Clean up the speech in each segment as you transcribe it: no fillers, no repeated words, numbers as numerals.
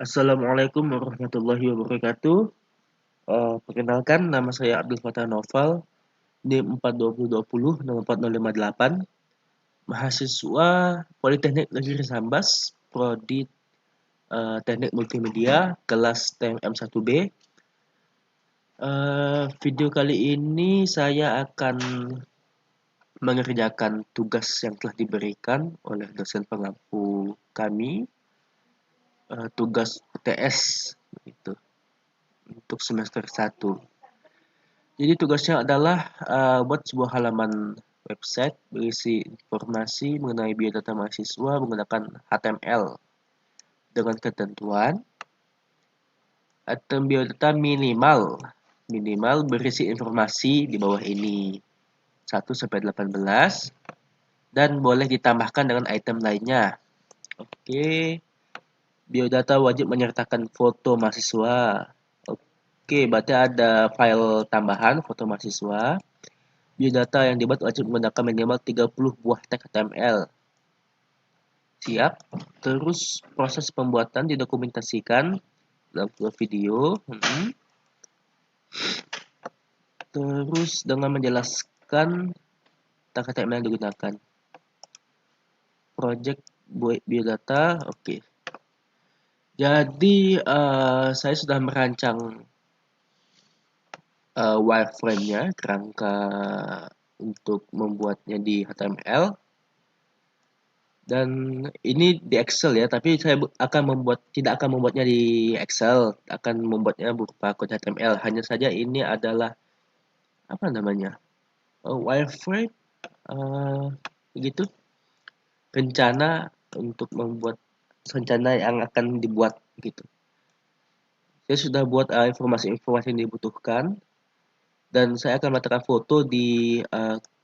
Assalamualaikum warahmatullahi wabarakatuh. Perkenalkan, nama saya Abdul Fattah Noval, NIM 42020, nomor 4058, mahasiswa Politeknik Negeri Sambas, Prodi Teknik Multimedia, kelas TMM 1B. Video kali ini saya akan mengerjakan tugas yang telah diberikan oleh dosen pengampu kami, tugas UTS, gitu, untuk semester 1. Jadi tugasnya adalah buat sebuah halaman website berisi informasi mengenai biodata mahasiswa menggunakan HTML dengan ketentuan item biodata minimal berisi informasi di bawah ini 1 sampai 18 dan boleh ditambahkan dengan item lainnya. Oke, biodata wajib menyertakan foto mahasiswa. Oke, berarti ada file tambahan foto mahasiswa. Biodata yang dibuat wajib menggunakan minimal 30 buah tag HTML. Siap. Terus proses pembuatan didokumentasikan dalam sebuah video. Terus dengan menjelaskan tag HTML yang digunakan. Project biodata, oke. Jadi saya sudah merancang wireframe-nya, kerangka untuk membuatnya di HTML. Dan ini di Excel ya, tapi saya tidak akan membuatnya di Excel, akan membuatnya berupa kode HTML. Hanya saja ini adalah apa namanya, wireframe, begitu, rencana untuk membuat rencana yang akan dibuat gitu. Saya sudah buat informasi-informasi yang dibutuhkan, dan saya akan meletakkan foto di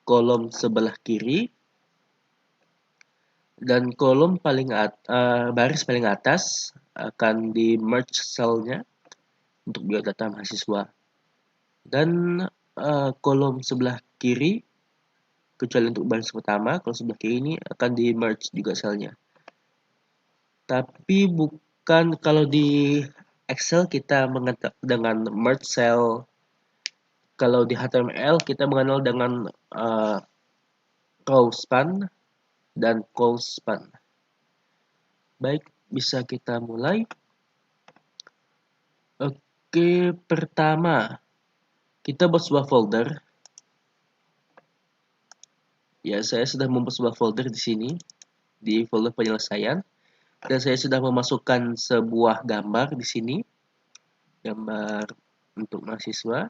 kolom sebelah kiri. Dan kolom baris paling atas akan di merge cell-nya untuk biodata mahasiswa. Dan kolom sebelah kiri, kecuali untuk baris pertama, kolom sebelah kiri ini akan di merge juga selnya. Tapi bukan, kalau di Excel kita mengenal dengan merge cell, kalau di HTML kita mengenal dengan row span dan col span. Baik, bisa kita mulai. Oke, pertama kita buat sebuah folder. Ya, saya sudah membuat sebuah folder di sini, di folder penyelesaian, dan saya sudah memasukkan sebuah gambar di sini, gambar untuk mahasiswa.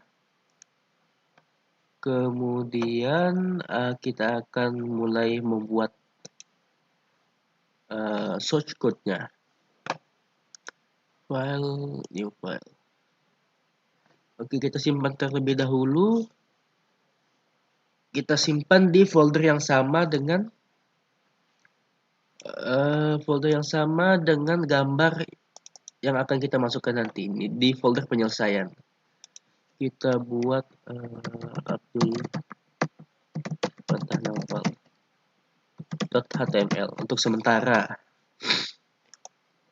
Kemudian kita akan mulai membuat source code-nya. File, new file. Oke, kita simpan terlebih dahulu. Kita simpan di folder yang sama dengan gambar yang akan kita masukkan nanti. Ini di folder penyelesaian. Kita buat Abdul Fattah Noval .html untuk sementara.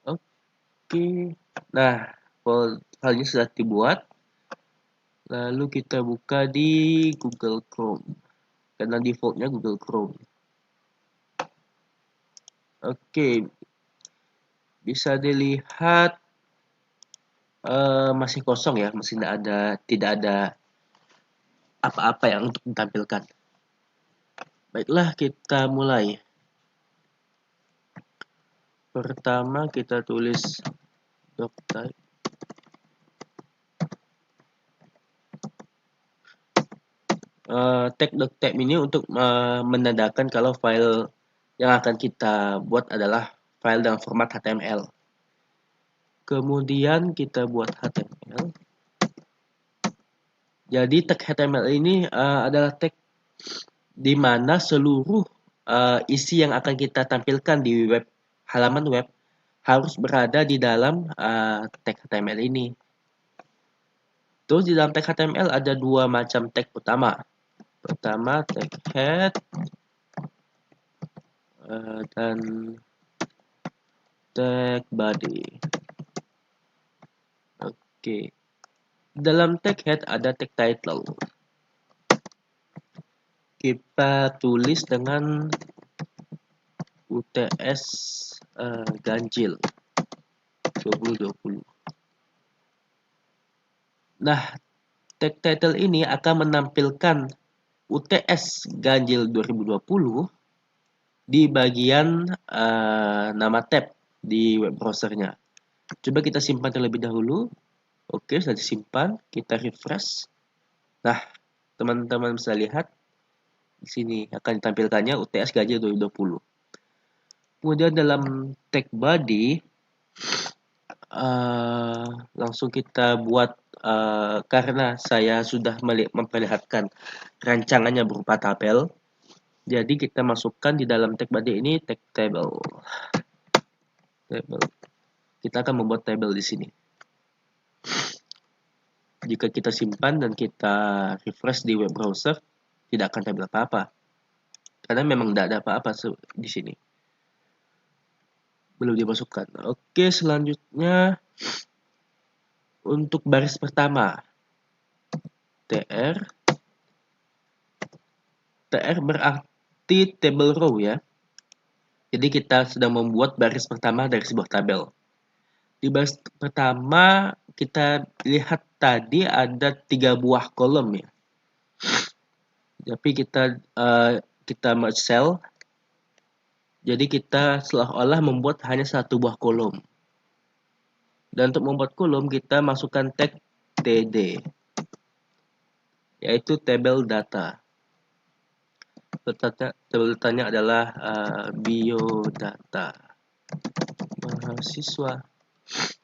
Oke, nah filenya sudah dibuat. Lalu kita buka di Google Chrome, karena defaultnya Google Chrome. Oke, bisa dilihat masih kosong ya, masih tidak ada apa-apa yang untuk ditampilkan. Baiklah, kita mulai. Pertama kita tulis doctype. Tag doctype ini untuk menandakan kalau file yang akan kita buat adalah file dalam format HTML. Kemudian kita buat HTML. Jadi tag HTML ini adalah tag di mana seluruh isi yang akan kita tampilkan di halaman web harus berada di dalam tag HTML ini. Terus di dalam tag HTML ada dua macam tag utama. Pertama tag head dan tag body. Oke. Dalam tag head ada tag title. Kita tulis dengan UTS ganjil 2020. Nah, tag title ini akan menampilkan UTS ganjil 2020 di bagian nama tab di web browsernya. Coba kita simpan terlebih dahulu. Oke, sudah disimpan. Kita refresh. Nah, teman-teman bisa lihat di sini akan ditampilkannya UTS ganjil 2020. Kemudian dalam tag body langsung kita buat karena saya sudah memperlihatkan rancangannya berupa tabel. Jadi kita masukkan di dalam tag body ini tag table. Kita akan membuat tabel di sini. Jika kita simpan dan kita refresh di web browser, tidak akan tabel apa-apa. Karena memang tidak ada apa-apa di sini. Belum dimasukkan. Oke, selanjutnya untuk baris pertama. TR. TR berarti table row ya. Jadi kita sedang membuat baris pertama dari sebuah tabel. Di baris pertama kita lihat tadi ada 3 buah kolom ya. Tapi kita merge cell. Jadi kita seolah-olah membuat hanya 1 buah kolom. Dan untuk membuat kolom kita masukkan tag td, yaitu table data. Table datanya adalah biodata mahasiswa.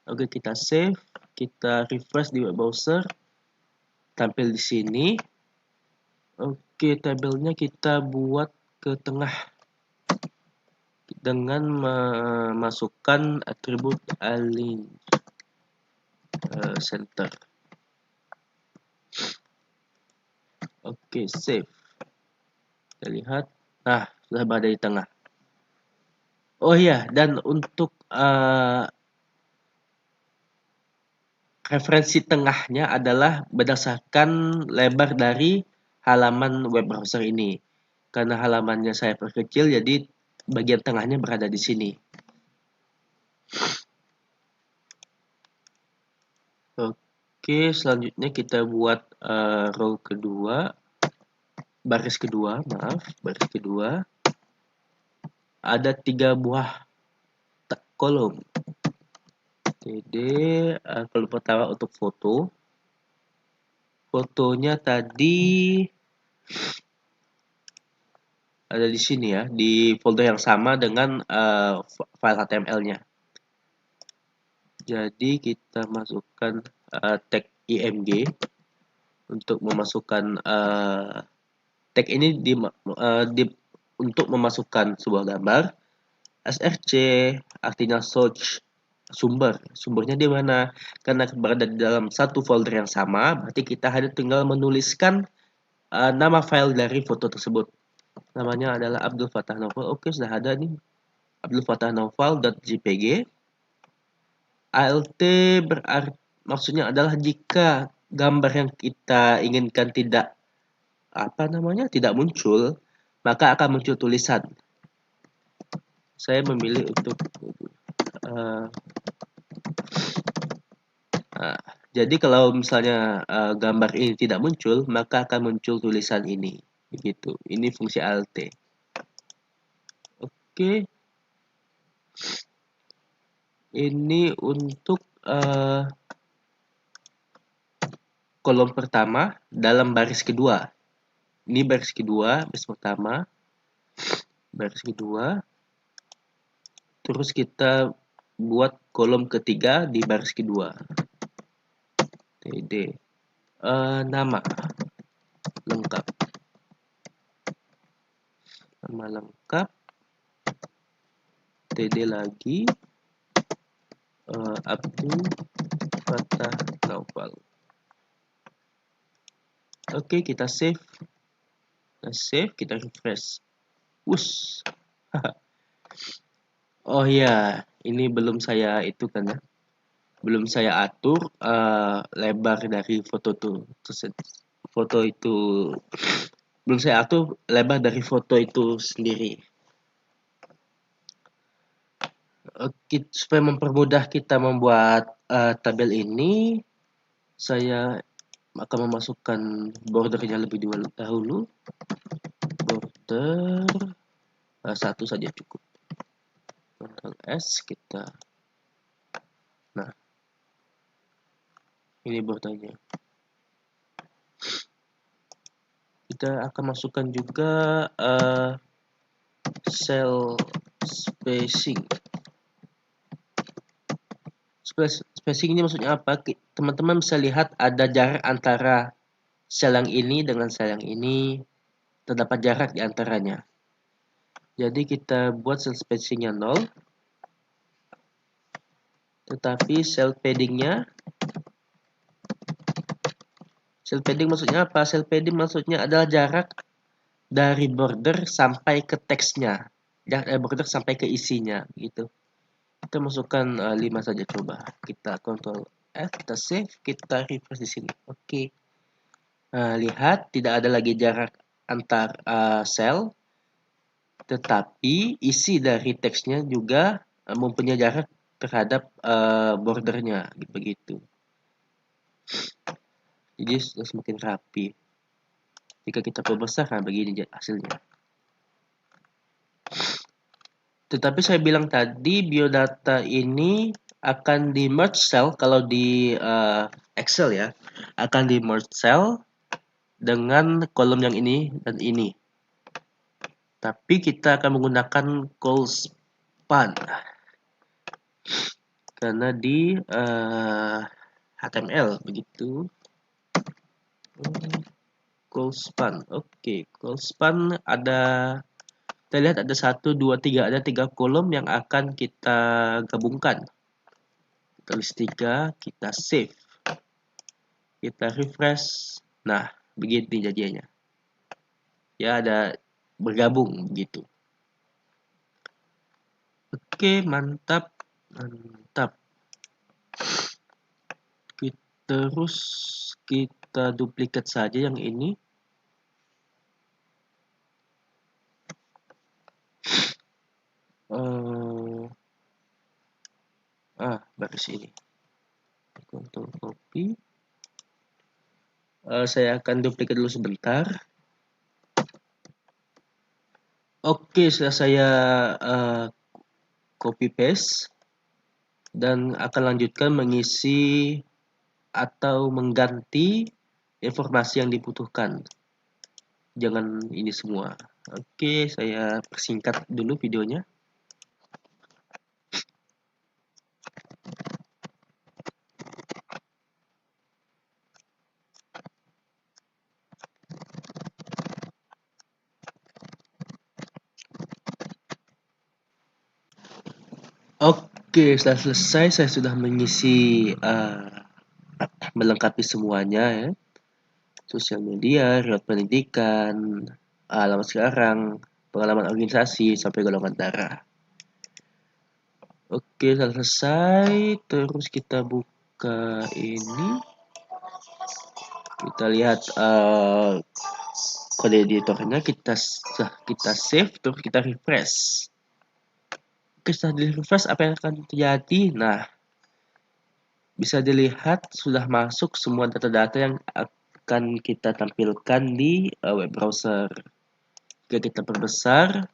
Oke, kita save, kita refresh di web browser, tampil di sini. Oke, tabelnya kita buat ke tengah dengan memasukkan atribut align center. Oke, save. Kita lihat, nah sudah berada di tengah. Oh iya, dan untuk referensi tengahnya adalah berdasarkan lebar dari halaman web browser ini. Karena halamannya saya perkecil, jadi bagian tengahnya berada di sini. Oke, selanjutnya kita buat row kedua, baris kedua. Ada 3 buah kolom. Jadi kolom pertama untuk foto. Fotonya tadi ada di sini ya, di folder yang sama dengan file HTML-nya. Jadi kita masukkan tag img untuk memasukkan tag ini untuk memasukkan sebuah gambar. src artinya search sumbernya di mana, karena berada di dalam satu folder yang sama, berarti kita hanya tinggal menuliskan nama file dari foto tersebut. Namanya adalah Abdul Fattah Naufal. Oke, sudah ada nih, Abdul Fattah Naufal.jpg. ALT berarti maksudnya adalah jika gambar yang kita inginkan tidak muncul, maka akan muncul tulisan. Saya memilih untuk jadi kalau misalnya gambar ini tidak muncul, maka akan muncul tulisan ini. Begitu. Ini fungsi alt. Oke. Ini untuk kolom pertama dalam baris kedua. Ini baris kedua, baris pertama, baris kedua. Terus kita buat kolom ketiga di baris kedua. TD. Nama lengkap. Nama lengkap. TD lagi. Abdul Fattah Naufal. Oke, kita save. Kita refresh. Wush. Oh ya, ini belum saya itu kan ya. belum saya atur lebar dari foto itu belum saya atur lebar dari foto itu sendiri. Oke, supaya mempermudah kita membuat tabel ini, saya akan memasukkan bordernya lebih dahulu. Border satu saja cukup. Ctrl S kita. Nah, ini bordernya. Kita akan masukkan juga cell spacing. Spacing ini maksudnya apa? Teman-teman bisa lihat ada jarak antara sel yang ini dengan sel yang ini. Terdapat jarak di antaranya. Jadi kita buat cell spacingnya 0. Tetapi cell padding maksudnya apa? Cell padding maksudnya adalah jarak dari border sampai ke teksnya. Jarak dari border sampai ke isinya gitu. Kita masukkan 5 saja coba. Kita Ctrl F, kita save, kita refresh di sini. Oke. Nah, lihat tidak ada lagi jarak antar sel, tetapi isi dari teksnya juga mempunyai jarak terhadap bordernya begitu. Jadi sudah semakin rapi. Jika kita perbesar, nah begini hasilnya. Tetapi saya bilang tadi biodata ini akan di merge cell kalau di Excel ya, akan di merge cell dengan kolom yang ini dan ini. Tapi kita akan menggunakan call span karena di HTML begitu. Call span, oke, call span ada. Kita lihat ada 1, 2, 3. Ada 3 kolom yang akan kita gabungkan. Tulis 3, kita save. Kita refresh. Nah, begini jadinya. Ya, ada bergabung begitu. Oke, mantap. Mantap. Terus kita duplikat saja yang ini. Baris ini. Ctrl copy. Saya akan duplikat dulu sebentar. Oke, sudah saya copy paste dan akan lanjutkan mengisi atau mengganti informasi yang dibutuhkan. Jangan ini semua. Oke, saya persingkat dulu videonya. Oke, setelah selesai saya sudah mengisi melengkapi semuanya ya. Sosial media, riwayat pendidikan, alamat sekarang, pengalaman organisasi, sampai golongan darah. Oke, sudah selesai. Terus kita buka ini. Kita lihat kode editornya. Kita save, terus kita refresh. Oke, setelah di refresh apa yang akan terjadi? Nah, bisa dilihat sudah masuk semua data-data yang akan kita tampilkan di web browser. Jika kita perbesar,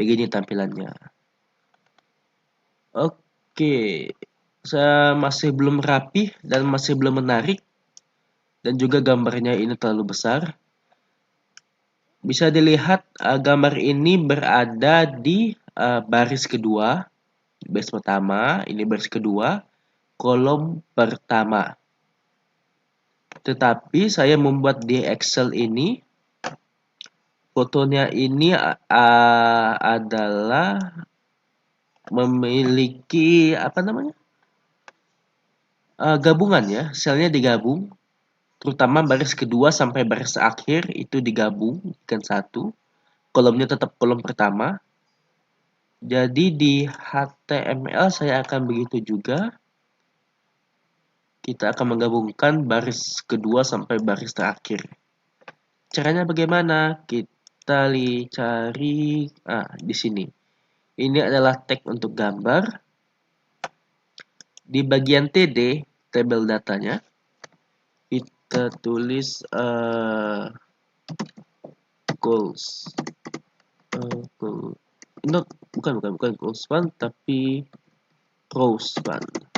begini tampilannya. Oke, saya masih belum rapi dan masih belum menarik, dan juga gambarnya ini terlalu besar. Bisa dilihat gambar ini berada di baris kedua, baris pertama, ini baris kedua, kolom pertama. Tetapi saya membuat di Excel ini, fotonya ini adalah memiliki apa namanya? Gabungan ya, selnya digabung. Terutama baris kedua sampai baris akhir itu digabung kan satu. Kolomnya tetap kolom pertama. Jadi di HTML saya akan begitu juga. kita akan menggabungkan baris kedua sampai baris terakhir. Caranya bagaimana? Kita cari di sini. Ini adalah tag untuk gambar. Di bagian TD, tabel datanya, kita tulis goals. Bukan goals one, tapi rows one.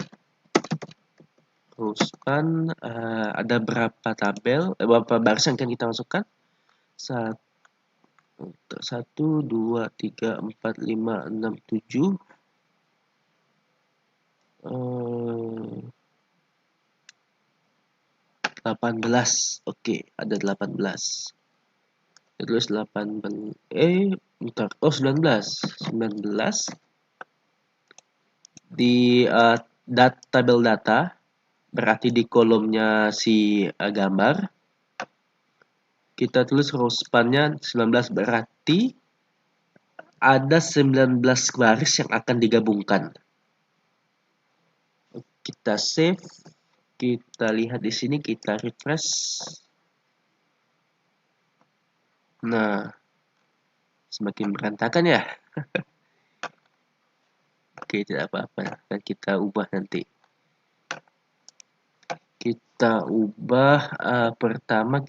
Rows one ada berapa tabel, berapa baris yang akan kita masukkan? 1, 2, 3, 4, 5, 6, 7. 18. Oke, ada 18. Terus 18. Bentar. Oh, 19. 19 di tabel data, berarti di kolomnya si gambar. Kita tulis row span-nya 19, berarti ada 19 baris yang akan digabungkan. Kita save, kita lihat di sini, kita refresh. Nah, semakin berantakan ya. Oke, tidak apa-apa, dan kita ubah nanti. Kita ubah pertama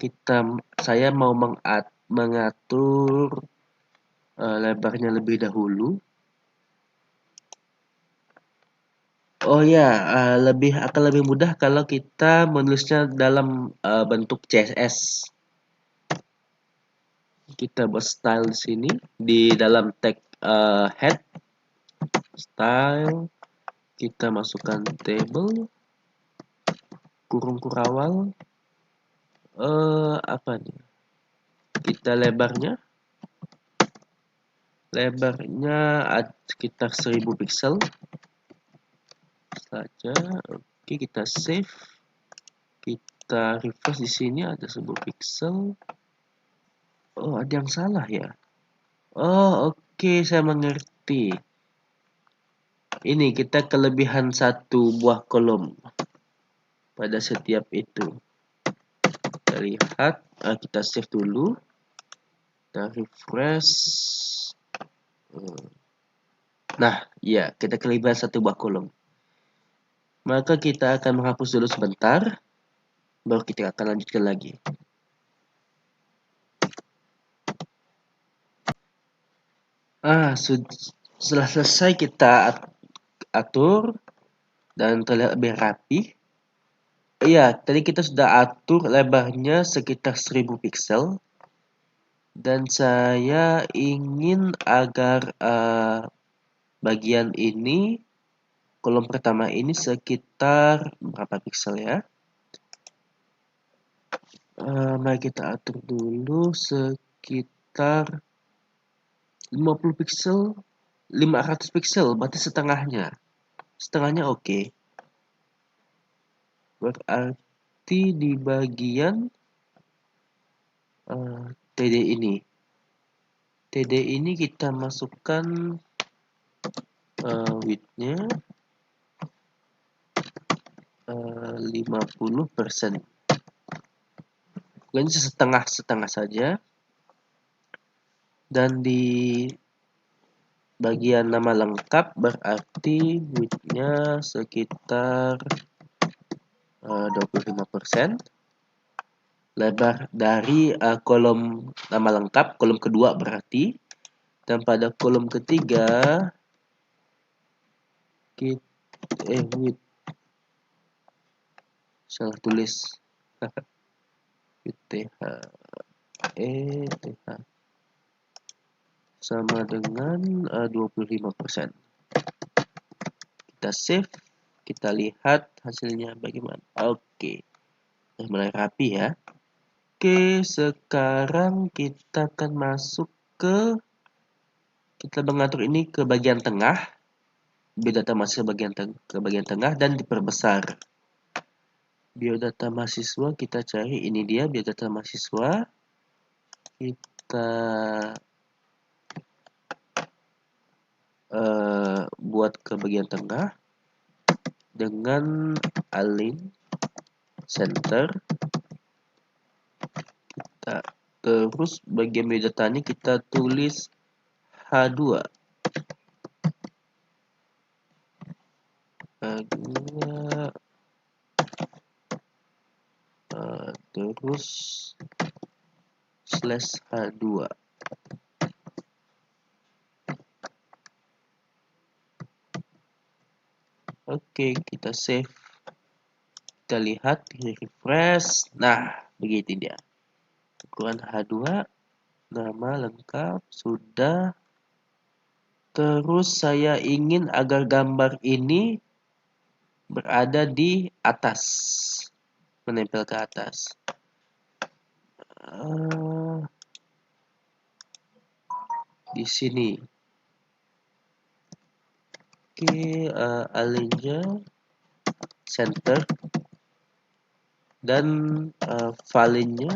saya mau mengatur lebarnya lebih dahulu. Oh ya, akan lebih mudah kalau kita menulisnya dalam bentuk CSS. Kita buat style di sini di dalam tag head style, kita masukkan table kurung kurawal apa nih? Kita lebarnya sekitar 1000 pixel saja. Oke, kita save, kita refresh. Di sini ada 1000 pixel. Oh, ada yang salah ya. Oh, oke, saya mengerti. Ini kita kelebihan satu buah kolom pada setiap itu. Kita lihat, kita save dulu, kita refresh. Nah, ya, kita kelebihan satu buah kolom. Maka kita akan menghapus dulu sebentar, baru kita akan lanjutkan lagi. Setelah selesai kita atur dan terlihat lebih rapi. Iya, tadi kita sudah atur lebarnya sekitar 1000 pixel. Dan saya ingin agar bagian ini, kolom pertama ini sekitar berapa pixel ya? Mari kita atur dulu sekitar 50 pixel, 500 pixel, berarti setengahnya. Setengahnya oke. Berarti di bagian TD ini. TD ini kita masukkan width-nya 50%. Ini setengah saja. Dan di bagian nama lengkap berarti width-nya sekitar 25%. Lebar dari kolom nama lengkap, kolom kedua berarti. Dan pada kolom ketiga width, salah tulis. Sama dengan 25%. Kita save, kita lihat hasilnya bagaimana. Oke, mulai rapi ya. Oke, sekarang kita akan masuk kita mengatur ini ke bagian tengah. Biodata mahasiswa ke bagian tengah dan diperbesar. Biodata mahasiswa kita cari, ini dia biodata mahasiswa. Kita buat ke bagian tengah dengan align center. Terus bagian biodatanya kita tulis H2. H2 terus /H2. Oke, kita save. Kita lihat, refresh. Nah, begitu dia. Ukuran H2, nama lengkap, sudah. Terus saya ingin agar gambar ini berada di atas, menempel ke atas. Di sini. Oke, alinnya center dan value-nya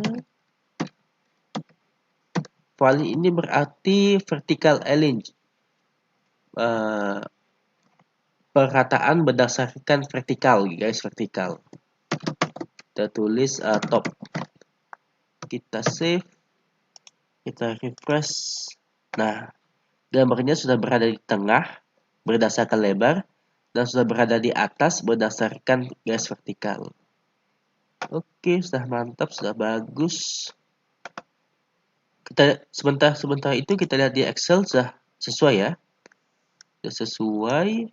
ini berarti vertical align, perataan berdasarkan vertikal, guys, vertikal. Kita tulis top. Kita save, kita refresh. Nah, gambarnya sudah berada di tengah berdasarkan lebar dan sudah berada di atas berdasarkan garis vertikal. Oke, sudah mantap, sudah bagus. Kita sebentar itu kita lihat di Excel sudah sesuai ya. Sudah sesuai.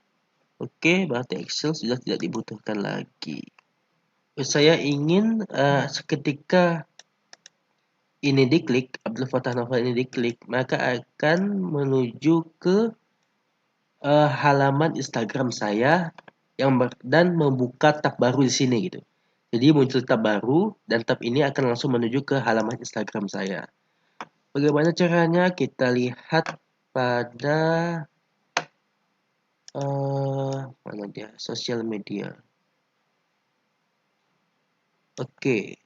Oke, berarti Excel sudah tidak dibutuhkan lagi. Saya ingin seketika ini diklik, Abdul Fattah Novel ini diklik, maka akan menuju ke halaman Instagram saya dan membuka tab baru di sini gitu. Jadi muncul tab baru dan tab ini akan langsung menuju ke halaman Instagram saya. Bagaimana caranya? Kita lihat pada mana dia? Sosial media. Oke.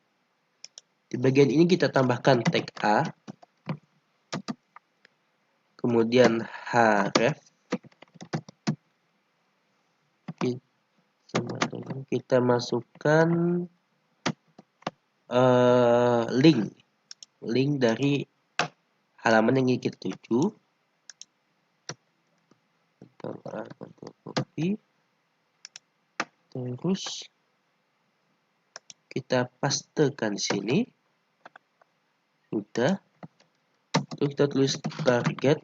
Di bagian ini kita tambahkan tag A. Kemudian href. Kita masukkan link dari halaman yang ingin kita tuju. Copy. Terus kita pastekan di sini. Sudah. Terus kita tulis target.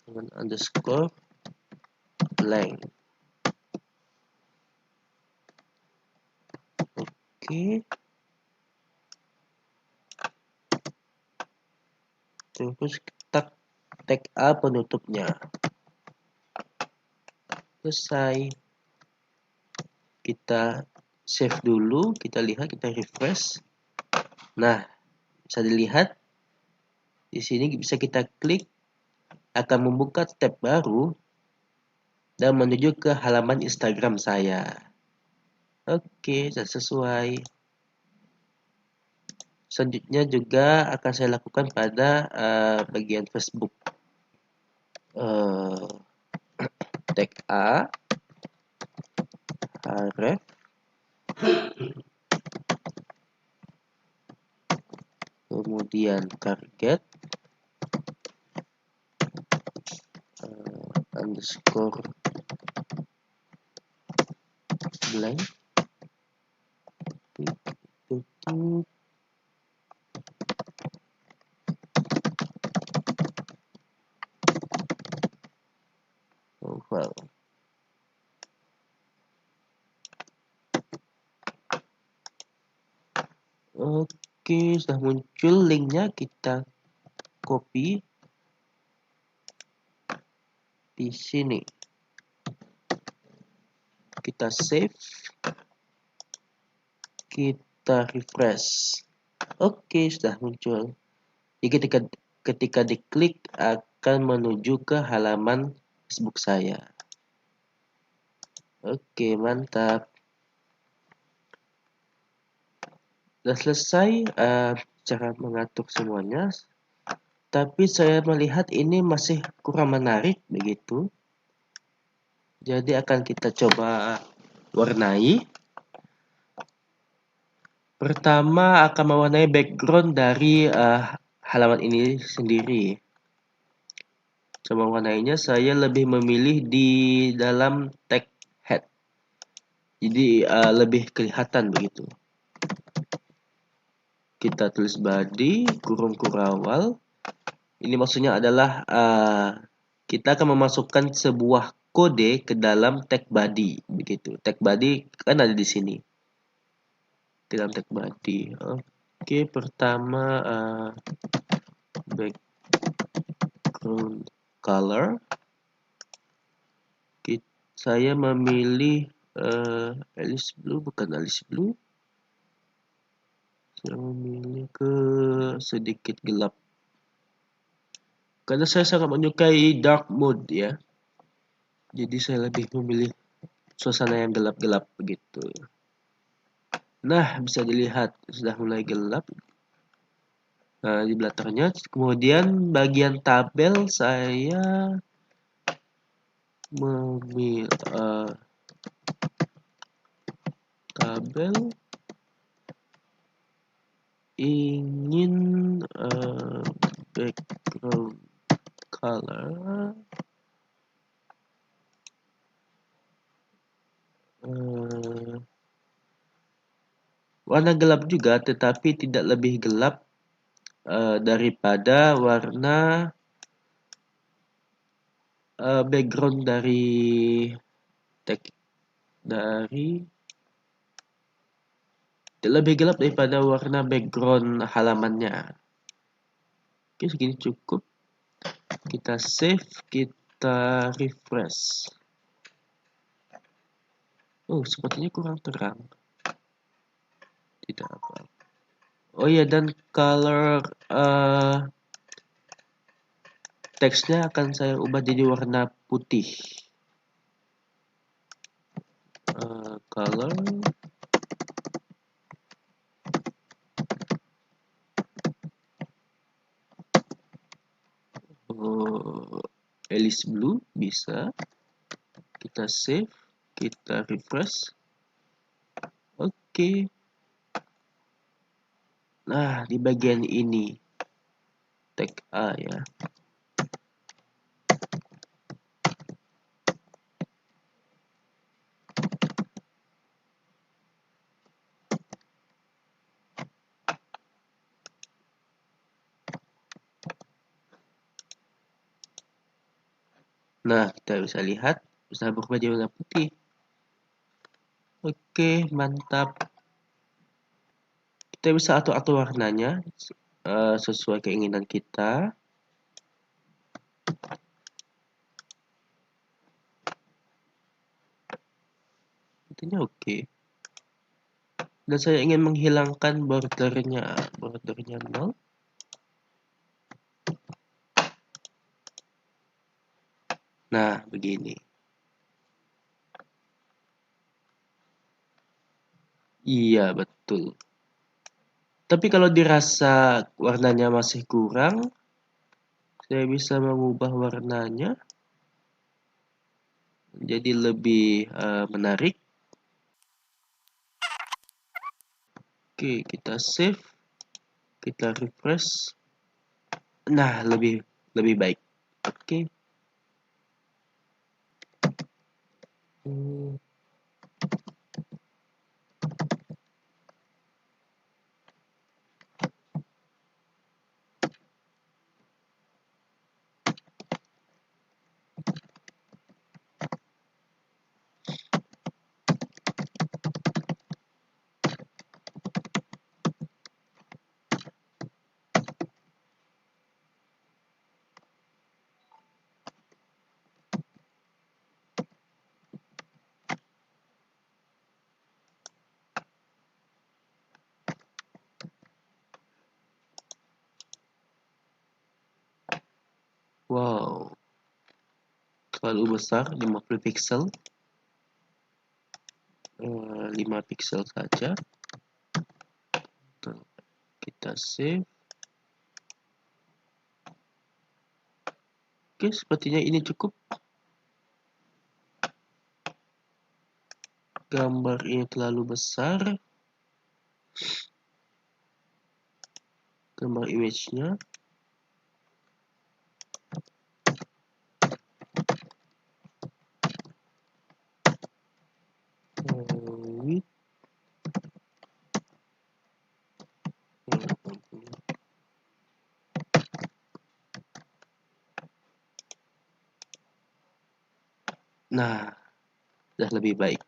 Dengan underscore length. Oke. Terus kita tag A penutupnya. Selesai. Kita save dulu, kita lihat, kita refresh. Nah, bisa dilihat di sini bisa kita klik, akan membuka tab baru dan menuju ke halaman Instagram saya. Oke, sudah sesuai. Selanjutnya juga akan saya lakukan pada bagian Facebook. Tag A, href, kemudian target, underscore blank, tutup. Well. Oke, sudah muncul linknya, kita copy di sini. Kita save. Kita refresh. Oke, sudah muncul. Jadi ketika diklik akan menuju ke halaman Facebook saya. Oke, mantap. Sudah selesai cara mengatur semuanya. Tapi saya melihat ini masih kurang menarik begitu. Jadi akan kita coba warnai. Pertama akan mewarnai background dari halaman ini sendiri. Coba warnainya, saya lebih memilih di dalam tag head. Jadi lebih kelihatan begitu. Kita tulis body kurung kurawal. Ini maksudnya adalah kita akan memasukkan sebuah kode ke dalam tag body begitu. Tag body kan ada di sini. Di dalam tag body. Oke, pertama background color. Saya memilih Alice Blue, bukan Alice Blue. Saya memilih ke sedikit gelap. Karena saya sangat menyukai dark mode ya. Jadi saya lebih memilih suasana yang gelap-gelap begitu. Nah, bisa dilihat sudah mulai gelap. Nah, di belakangnya. Kemudian bagian tabel saya memilih tabel ingin background color warna gelap juga, tetapi tidak lebih gelap daripada warna background dari lebih gelap daripada warna background halamannya. Oke, segini cukup. Kita save, kita refresh. Oh, sepertinya kurang terang. Tidak apa. Oh iya, dan color teksnya akan saya ubah jadi warna putih. Color Alice Blue bisa. Kita save, kita refresh. Oke. Nah, di bagian ini tag A ya. Nah, kita bisa lihat bisa berubah jadi warna putih. Oke, mantap. Kita bisa atur-atur warnanya sesuai keinginan kita. Intinya oke. Dan saya ingin menghilangkan bordernya 0. Nah, begini. Iya, betul. Tapi kalau dirasa warnanya masih kurang, saya bisa mengubah warnanya jadi lebih menarik. Oke, kita save, kita refresh. Nah, lebih baik. Oke. Wow, terlalu besar, 50 pixel. 5 pixel saja. Kita save. Oke, sepertinya ini cukup. Gambar ini terlalu besar. Gambar image-nya. Width. Nah, sudah lebih baik.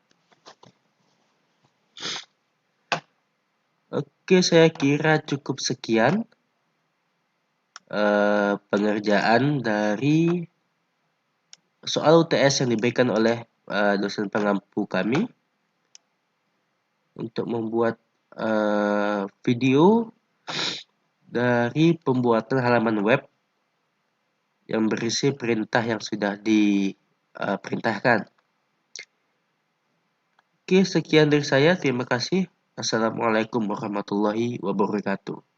Oke, saya kira cukup sekian pengerjaan dari soal UTS yang diberikan oleh dosen pengampu kami untuk membuat video dari pembuatan halaman web yang berisi perintah yang sudah diperintahkan. Oke, sekian dari saya. Terima kasih. Assalamualaikum warahmatullahi wabarakatuh.